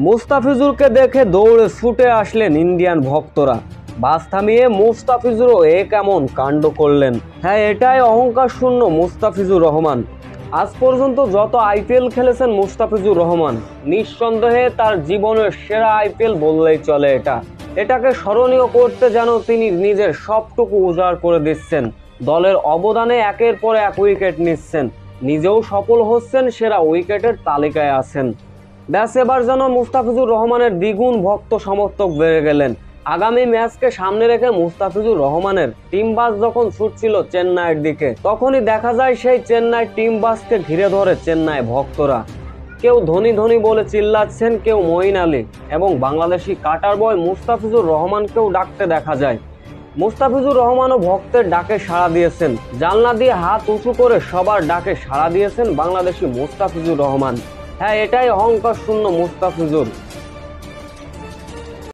মুস্তাফিজুরকে দেখে দৌড়ে ছুটে আসলেন ইন্ডিয়ান ভক্তরা। বাস থামিয়ে মুস্তাফিজুরও কেমন কাণ্ড করলেন। হ্যাঁ, এটাই অহংকার শূন্য মুস্তাফিজুর রহমান। আজ পর্যন্ত যত আইপিএল খেলেছেন মুস্তাফিজুর রহমান, নিঃসন্দেহে তার জীবনের সেরা আইপিএল বললেই চলে। এটাকে স্মরণীয় করতে যেন তিনি নিজের সবটুকু উজাড় করে দিচ্ছেন। দলের অবদানে একের পর এক উইকেট নিচ্ছেন, নিজেও সফল হচ্ছেন, সেরা উইকেটের তালিকায় আছেন। ব্যাস, এবার যেন মুস্তাফিজুর রহমানের দ্বিগুণ ভক্ত সমর্থক বেড়ে গেলেন। আগামী ম্যাচকে সামনে রেখে মুস্তাফিজুর রহমানের টিম বাস যখন ছুটছিল চেন্নাইয়ের দিকে, তখনই দেখা যায় সেই চেন্নাই টিম বাসকে ঘিরে ধরে চেন্নাই ভক্তরা। কেউ ধনী ধনী বলে চিল্লাচ্ছেন, কেউ মঈন আলী এবং বাংলাদেশি কাটার বয় মুস্তাফিজুর রহমানকেও ডাকতে দেখা যায়। মুস্তাফিজুর রহমানও ভক্তের ডাকে সাড়া দিয়েছেন। জানলা দিয়ে হাত উঁচু করে সবার ডাকে সাড়া দিয়েছেন বাংলাদেশি মুস্তাফিজুর রহমান। হ্যাঁ, এটাই অহংকার শূন্য মুস্তাফিজুর।